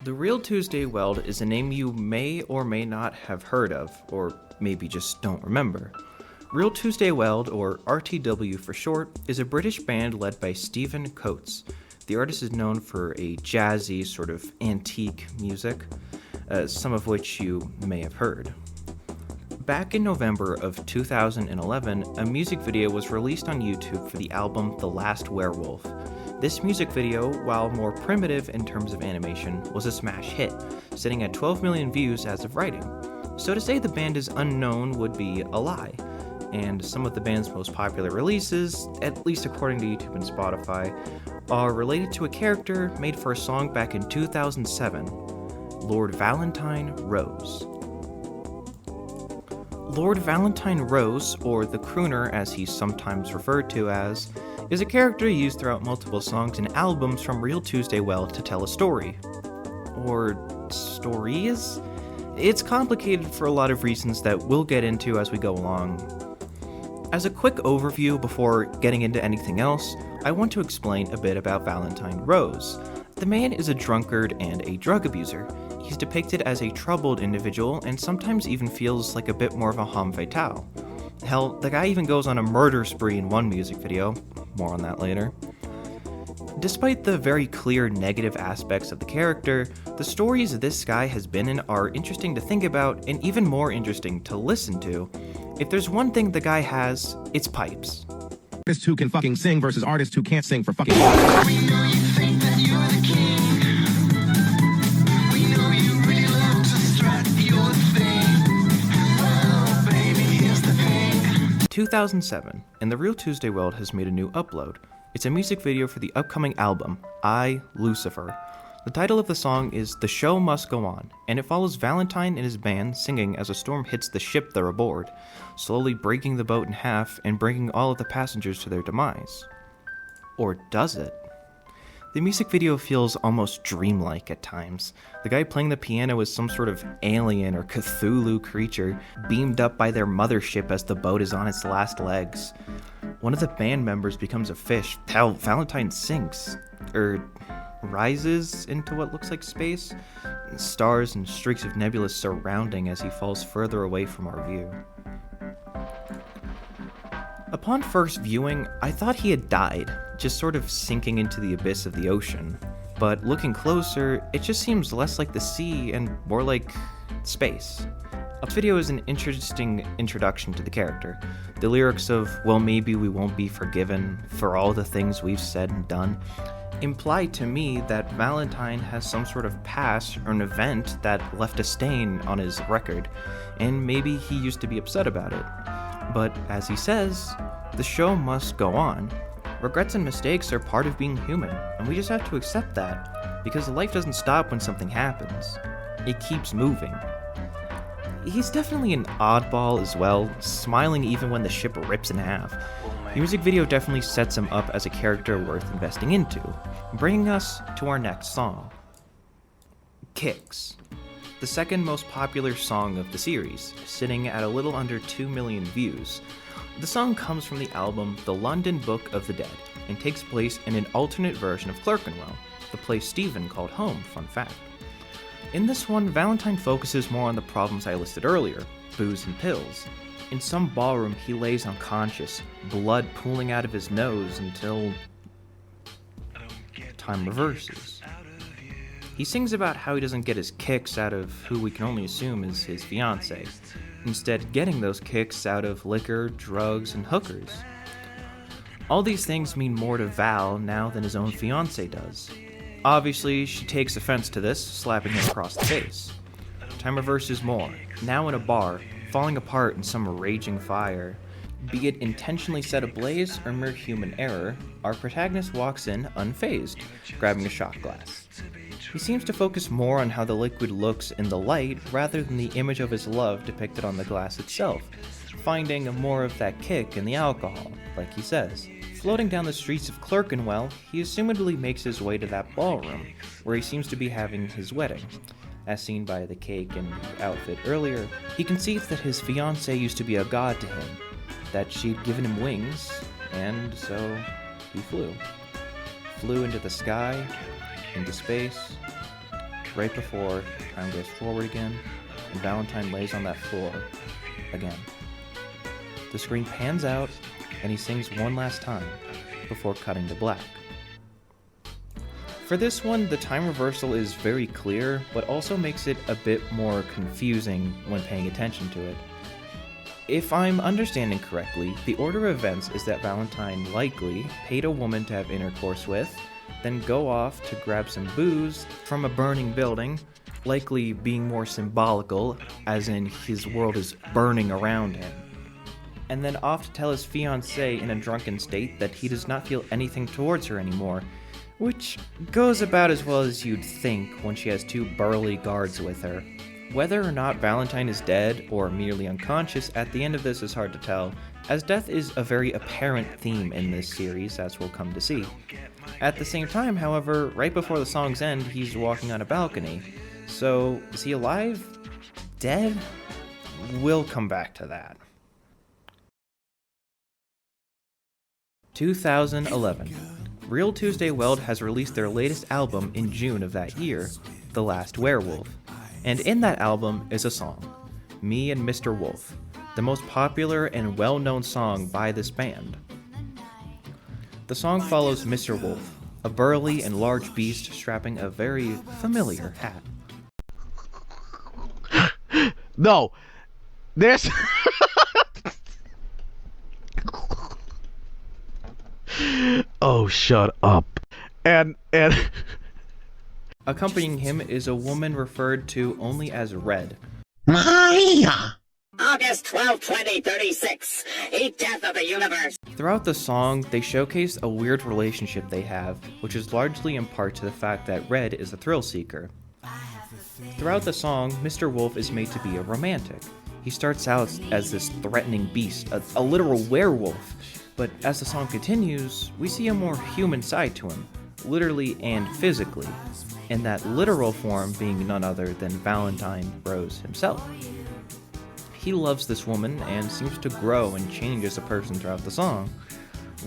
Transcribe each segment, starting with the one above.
The Real Tuesday Weld is a name you may or may not have heard of, or maybe just don't remember. Real Tuesday Weld, or RTW for short, is a British band led by Stephen Coates. The artist is known for a jazzy, sort of antique music, some of which you may have heard. Back in November of 2011, a music video was released on YouTube for the album The Last Werewolf. This music video, while more primitive in terms of animation, was a smash hit, sitting at 12 million views as of writing. So to say the band is unknown would be a lie, and some of the band's most popular releases, at least according to YouTube and Spotify, are related to a character made for a song back in 2007, Lord Valentine Rose. Lord Valentine Rose, or the crooner as he's sometimes referred to as, is a character used throughout multiple songs and albums from Real Tuesday Weld to tell a story. Or stories? It's complicated for a lot of reasons that we'll get into as we go along. As a quick overview before getting into anything else, I want to explain a bit about Valentine Rose. The man is a drunkard and a drug abuser. He's depicted as a troubled individual and sometimes even feels like a bit more of a homme fatale. Hell, the guy even goes on a murder spree in one music video. More on that later. Despite the very clear negative aspects of the character, the stories this guy has been in are interesting to think about and even more interesting to listen to. If there's one thing the guy has, it's pipes. Artists who can fucking sing versus artists who can't sing for fucking. We know you think that you're the king. We know you really love to strut your thing. Oh, baby, here's the thing. 2007, and the Real Tuesday Weld has made a new upload. It's a music video for the upcoming album, I, Lucifer. The title of the song is The Show Must Go On, and it follows Valentine and his band singing as a storm hits the ship they're aboard, slowly breaking the boat in half and bringing all of the passengers to their demise. Or does it? The music video feels almost dreamlike at times. The guy playing the piano is some sort of alien or Cthulhu creature, beamed up by their mothership as the boat is on its last legs. One of the band members becomes a fish. Hell, Valentine sinks, rises into what looks like space, and stars and streaks of nebula surrounding as he falls further away from our view. Upon first viewing, I thought he had died, just sort of sinking into the abyss of the ocean. But looking closer, it just seems less like the sea and more like space. A video is an interesting introduction to the character. The lyrics of, well, maybe we won't be forgiven for all the things we've said and done, imply to me that Valentine has some sort of past or an event that left a stain on his record, and maybe he used to be upset about it. But as he says, the show must go on. Regrets and mistakes are part of being human, and we just have to accept that, because life doesn't stop when something happens. It keeps moving. He's definitely an oddball as well, smiling even when the ship rips in half. The music video definitely sets him up as a character worth investing into, bringing us to our next song. Kicks. The second most popular song of the series, sitting at a little under 2 million views. The song comes from the album The London Book of the Dead, and takes place in an alternate version of Clerkenwell, the place Stephen called home, fun fact. In this one, Valentine focuses more on the problems I listed earlier, booze and pills. In some ballroom, he lays unconscious, blood pooling out of his nose until time reverses. He sings about how he doesn't get his kicks out of who we can only assume is his fiancée, instead getting those kicks out of liquor, drugs, and hookers. All these things mean more to Val now than his own fiancée does. Obviously, she takes offense to this, slapping him across the face. Time reverses more, now in a bar, falling apart in some raging fire. Be it intentionally set ablaze or mere human error, our protagonist walks in unfazed, grabbing a shot glass. He seems to focus more on how the liquid looks in the light rather than the image of his love depicted on the glass itself, finding more of that kick in the alcohol, like he says. Floating down the streets of Clerkenwell, he assumedly makes his way to that ballroom, where he seems to be having his wedding. As seen by the cake and the outfit earlier, he conceives that his fiancée used to be a god to him, that she'd given him wings, and so he flew. Flew into the sky, into space, right before time goes forward again, and Valentine lays on that floor again. The screen pans out, and he sings one last time before cutting to black. For this one, the time reversal is very clear, but also makes it a bit more confusing when paying attention to it. If I'm understanding correctly, the order of events is that Valentine likely paid a woman to have intercourse with, then go off to grab some booze from a burning building, likely being more symbolical, as in his world is burning around him, and then off to tell his fiancée in a drunken state that he does not feel anything towards her anymore, which goes about as well as you'd think when she has two burly guards with her. Whether or not Valentine is dead or merely unconscious at the end of this is hard to tell, as death is a very apparent theme in this series, as we'll come to see. At the same time, however, right before the song's end, he's walking on a balcony. So, is he alive? Dead? We'll come back to that. 2011. Real Tuesday Weld has released their latest album in June of that year, The Last Werewolf. And in that album is a song, Me and Mr. Wolf, the most popular and well-known song by this band. The song follows Mr. Wolf, a burly and large beast strapping a very familiar hat. No, there's... Oh, shut up. And Accompanying him is a woman referred to only as Red. August 12, 2036, death of the universe. Throughout the song, they showcase a weird relationship they have, which is largely in part to the fact that Red is a thrill seeker. Throughout the song, Mr. Wolf is made to be a romantic. He starts out as this threatening beast, a literal werewolf, but as the song continues, we see a more human side to him, literally and physically, and that literal form being none other than Valentine Rose himself. He loves this woman and seems to grow and change as a person throughout the song.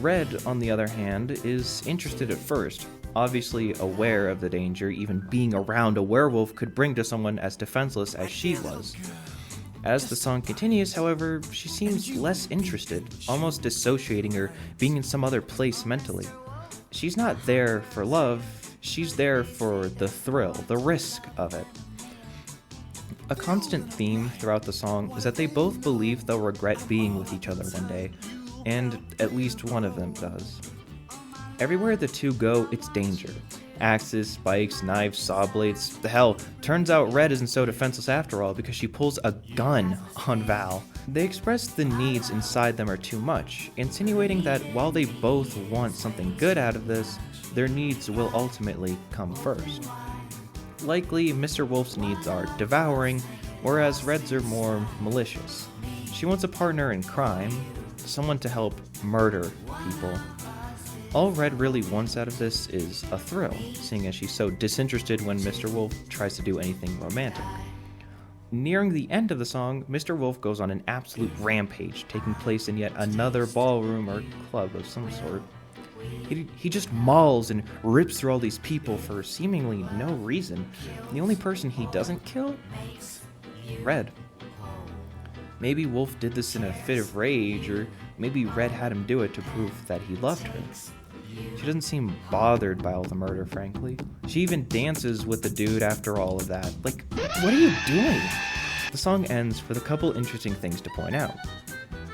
Red, on the other hand, is interested at first, obviously aware of the danger even being around a werewolf could bring to someone as defenseless as she was. As the song continues, however, she seems less interested, almost dissociating or being in some other place mentally. She's not there for love, she's there for the thrill, the risk of it. A constant theme throughout the song is that they both believe they'll regret being with each other one day, and at least one of them does. Everywhere the two go, it's danger. Axes, spikes, knives, saw blades. The hell, turns out Red isn't so defenseless after all because she pulls a gun on Val. They express the needs inside them are too much, insinuating that while they both want something good out of this, their needs will ultimately come first. Likely, Mr. Wolf's needs are devouring, whereas Red's are more malicious. She wants a partner in crime, someone to help murder people. All Red really wants out of this is a thrill, seeing as she's so disinterested when Mr. Wolf tries to do anything romantic. Nearing the end of the song, Mr. Wolf goes on an absolute rampage, taking place in yet another ballroom or club of some sort. He just mauls and rips through all these people for seemingly no reason. The only person he doesn't kill? Red. Maybe Wolf did this in a fit of rage, or maybe Red had him do it to prove that he loved her. She doesn't seem bothered by all the murder, frankly. She even dances with the dude after all of that. Like, what are you doing? The song ends with a couple interesting things to point out.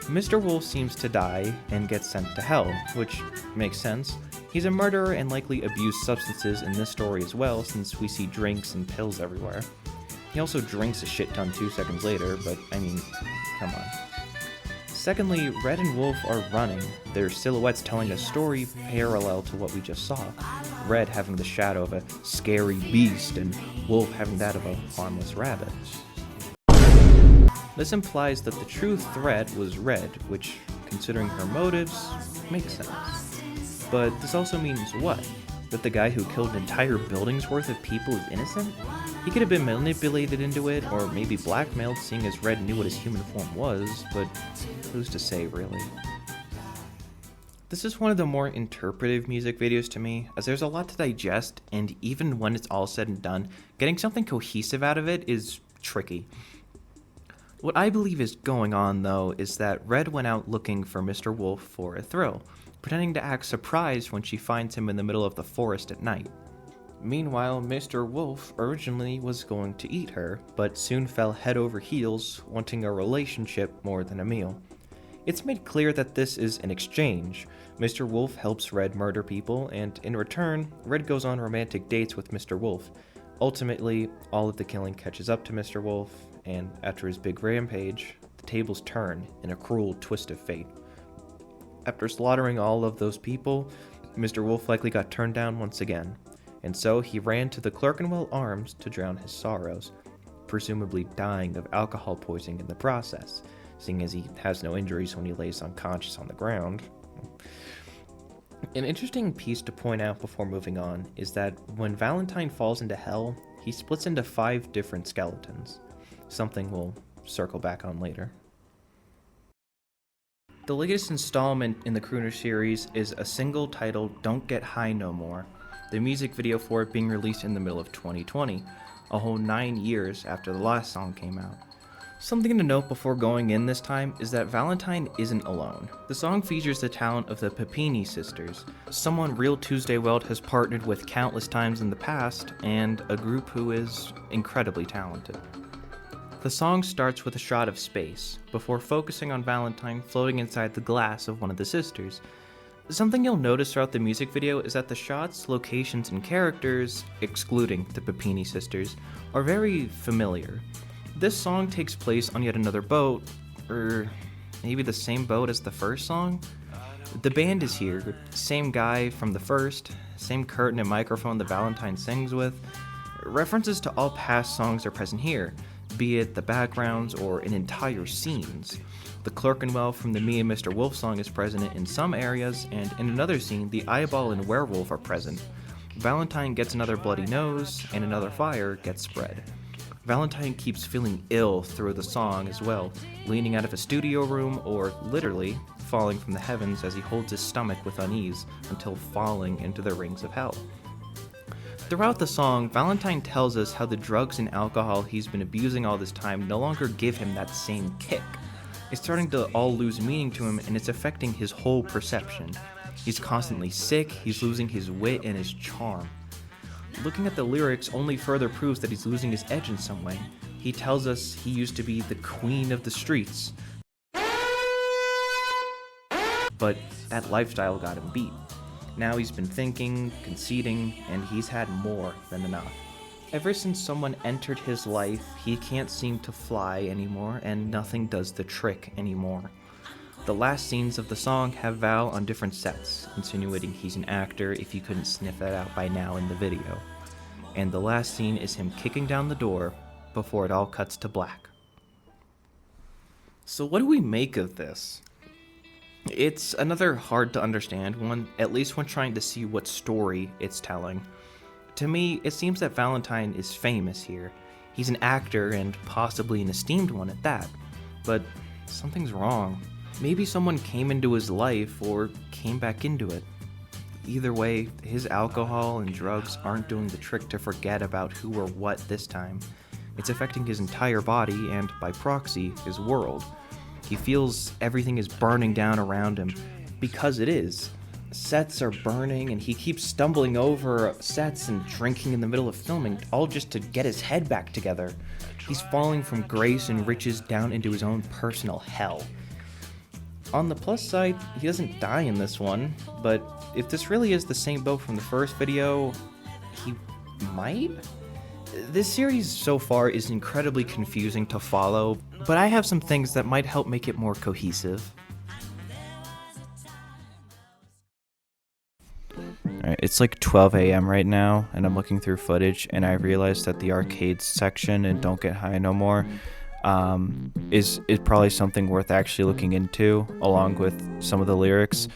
Mr. Wolf seems to die and gets sent to hell, which makes sense. He's a murderer and likely abused substances in this story as well, since we see drinks and pills everywhere. He also drinks a shit ton 2 seconds later, but I mean, come on. Secondly, Red and Wolf are running, their silhouettes telling a story parallel to what we just saw. Red having the shadow of a scary beast, and Wolf having that of a harmless rabbit. This implies that the true threat was Red, which, considering her motives, makes sense. But this also means what? That the guy who killed an entire building's worth of people is innocent? He could have been manipulated into it, or maybe blackmailed, seeing as Red knew what his human form was, but who's to say, really? This is one of the more interpretive music videos to me, as there's a lot to digest, and even when it's all said and done, getting something cohesive out of it is tricky. What I believe is going on, though, is that Red went out looking for Mr. Wolf for a thrill, pretending to act surprised when she finds him in the middle of the forest at night. Meanwhile, Mr. Wolf originally was going to eat her, but soon fell head over heels, wanting a relationship more than a meal. It's made clear that this is an exchange. Mr. Wolf helps Red murder people, and in return, Red goes on romantic dates with Mr. Wolf. Ultimately, all of the killing catches up to Mr. Wolf, and after his big rampage, the tables turn in a cruel twist of fate. After slaughtering all of those people, Mr. Wolf likely got turned down once again, and so he ran to the Clerkenwell Arms to drown his sorrows, presumably dying of alcohol poisoning in the process, seeing as he has no injuries when he lays unconscious on the ground. An interesting piece to point out before moving on is that when Valentine falls into hell, he splits into 5 different skeletons, something we'll circle back on later. The latest installment in the Crooner series is a single titled Don't Get High No More, the music video for it being released in the middle of 2020, a whole 9 years after the last song came out. Something to note before going in this time is that Valentine isn't alone. The song features the talent of the Papini sisters, someone Real Tuesday Weld has partnered with countless times in the past, and a group who is incredibly talented. The song starts with a shot of space, before focusing on Valentine floating inside the glass of one of the sisters. Something you'll notice throughout the music video is that the shots, locations, and characters, excluding the Papini sisters, are very familiar. This song takes place on yet another boat, or maybe the same boat as the first song? The band is here, same guy from the first, same curtain and microphone that Valentine sings with. References to all past songs are present here, be it the backgrounds or in entire scenes. The Clerkenwell from the Me and Mr. Wolf song is present in some areas, and in another scene, the eyeball and werewolf are present. Valentine gets another bloody nose, and another fire gets spread. Valentine keeps feeling ill through the song as well, leaning out of a studio room or literally falling from the heavens as he holds his stomach with unease until falling into the rings of hell. Throughout the song, Valentine tells us how the drugs and alcohol he's been abusing all this time no longer give him that same kick. It's starting to all lose meaning to him, and it's affecting his whole perception. He's constantly sick, he's losing his wit and his charm. Looking at the lyrics only further proves that he's losing his edge in some way. He tells us he used to be the queen of the streets, but that lifestyle got him beat. Now he's been thinking, conceding, and he's had more than enough. Ever since someone entered his life, he can't seem to fly anymore, and nothing does the trick anymore. The last scenes of the song have Val on different sets, insinuating he's an actor if you couldn't sniff that out by now in the video. And the last scene is him kicking down the door before it all cuts to black. So what do we make of this? It's another hard to understand one, at least when trying to see what story it's telling. To me, it seems that Valentine is famous here. He's an actor and possibly an esteemed one at that. But something's wrong. Maybe someone came into his life or came back into it. Either way, his alcohol and drugs aren't doing the trick to forget about who or what this time. It's affecting his entire body and, by proxy, his world. He feels everything is burning down around him, because it is. Sets are burning, and he keeps stumbling over sets and drinking in the middle of filming, all just to get his head back together. He's falling from grace and riches down into his own personal hell. On the plus side, he doesn't die in this one, but if this really is the same boat from the first video, he might? This series so far is incredibly confusing to follow, but I have some things that might help make it more cohesive. Alright, it's like 12 a.m. right now, and I'm looking through footage, and I realized that the arcades section in Don't Get High No More is probably something worth actually looking into, along with some of the lyrics.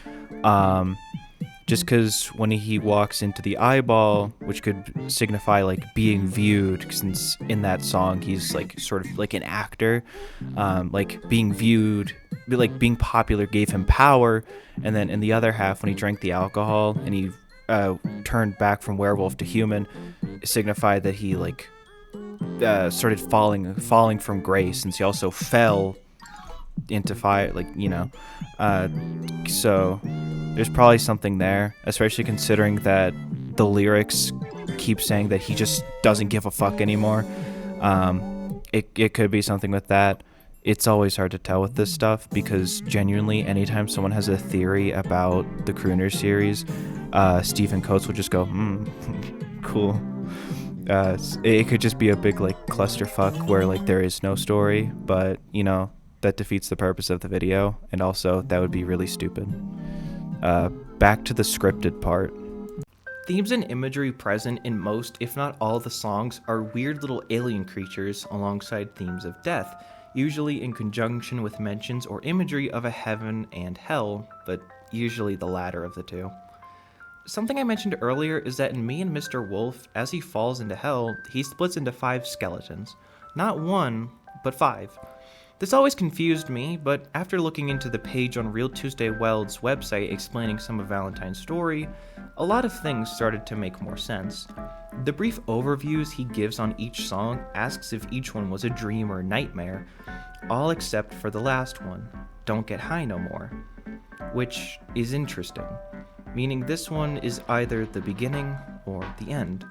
just because when he walks into the eyeball, which could signify like being viewed, since in that song he's like sort of like an actor, like being viewed, like being popular gave him power. And then in the other half, when he drank the alcohol and he turned back from werewolf to human, it signified that he like started falling from grace, since he also fell into fire, like, you know. So there's probably something there, especially considering that the lyrics keep saying that he just doesn't give a fuck anymore. It could be something with that. It's always hard to tell with this stuff, because genuinely anytime someone has a theory about the Crooner series, Stephen Coates will just go, cool. It could just be a big like clusterfuck where like there is no story, but you know, that defeats the purpose of the video, and also that would be really stupid. Back to the scripted part. Themes and imagery present in most, if not all, the songs are weird little alien creatures alongside themes of death, usually in conjunction with mentions or imagery of a heaven and hell, but usually the latter of the two. Something I mentioned earlier is that in Me and Mr. Wolf, as he falls into hell, he splits into 5 skeletons. Not 1, but 5. This always confused me, but after looking into the page on Real Tuesday Weld's website explaining some of Valentine's story, a lot of things started to make more sense. The brief overviews he gives on each song asks if each one was a dream or nightmare, all except for the last one, Don't Get High No More, which is interesting, meaning this one is either the beginning or the end.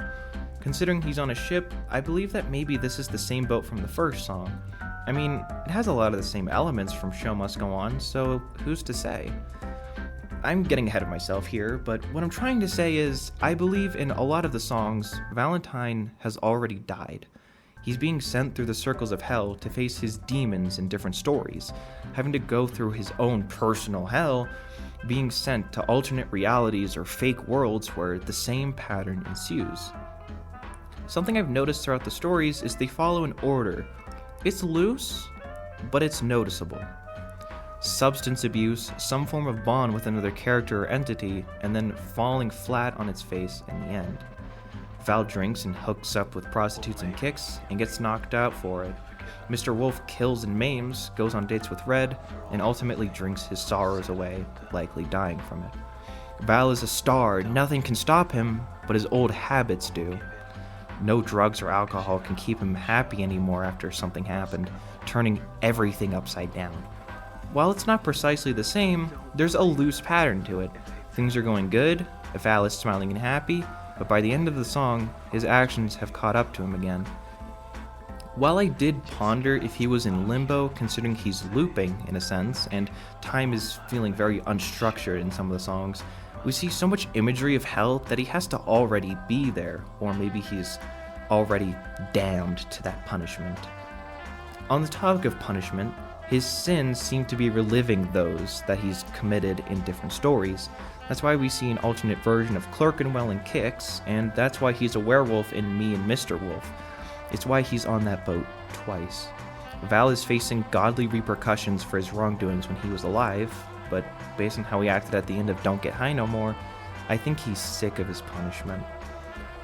Considering he's on a ship, I believe that maybe this is the same boat from the first song. I mean, it has a lot of the same elements from Show Must Go On, so who's to say? I'm getting ahead of myself here, but what I'm trying to say is, I believe in a lot of the songs, Valentine has already died. He's being sent through the circles of hell to face his demons in different stories, having to go through his own personal hell, being sent to alternate realities or fake worlds where the same pattern ensues. Something I've noticed throughout the stories is they follow an order. It's loose, but it's noticeable. Substance abuse, some form of bond with another character or entity, and then falling flat on its face in the end. Val drinks and hooks up with prostitutes and kicks, and gets knocked out for it. Mr. Wolf kills and maims, goes on dates with Red, and ultimately drinks his sorrows away, likely dying from it. Val is a star, nothing can stop him, but his old habits do. No drugs or alcohol can keep him happy anymore after something happened, turning everything upside down. While it's not precisely the same, there's a loose pattern to it. Things are going good, Val is smiling and happy, but by the end of the song, his actions have caught up to him again. While I did ponder if he was in limbo, considering he's looping in a sense, and time is feeling very unstructured in some of the songs, we see so much imagery of hell that he has to already be there, or maybe he's already damned to that punishment. On the topic of punishment, his sins seem to be reliving those that he's committed in different stories. That's why we see an alternate version of Clerkenwell in Kicks, and that's why he's a werewolf in Me and Mr. Wolf. It's why he's on that boat twice. Val is facing godly repercussions for his wrongdoings when he was alive, but based on how he acted at the end of Don't Get High No More, I think he's sick of his punishment.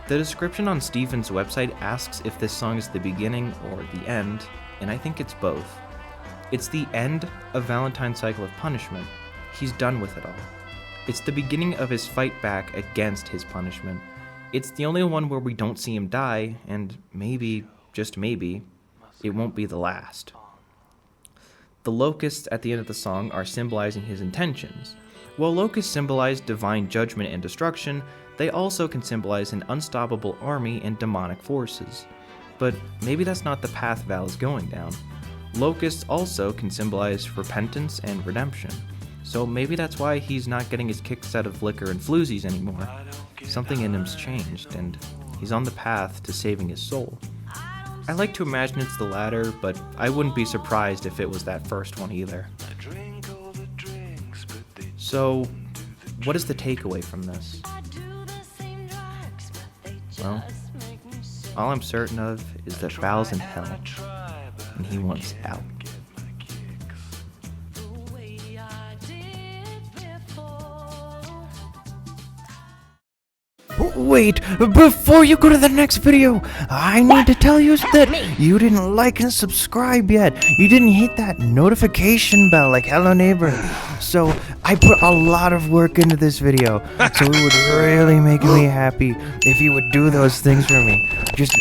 The description on Steven's website asks if this song is the beginning or the end, and I think it's both. It's the end of Valentine's cycle of punishment. He's done with it all. It's the beginning of his fight back against his punishment. It's the only one where we don't see him die, and maybe, just maybe, it won't be the last. The locusts at the end of the song are symbolizing his intentions. While locusts symbolize divine judgment and destruction, they also can symbolize an unstoppable army and demonic forces. But maybe that's not the path Val is going down. Locusts also can symbolize repentance and redemption. So maybe that's why he's not getting his kicks out of liquor and floozies anymore. Something in him's changed, and he's on the path to saving his soul. I like to imagine it's the latter, but I wouldn't be surprised if it was that first one either. So, what is the takeaway from this? Well, all I'm certain of is that Val's in hell, and he wants out. Wait, before you go to the next video, I need to tell you that you didn't like and subscribe yet. You didn't hit that notification bell like Hello Neighbor. So I put a lot of work into this video, so it would really make me happy if you would do those things for me. Just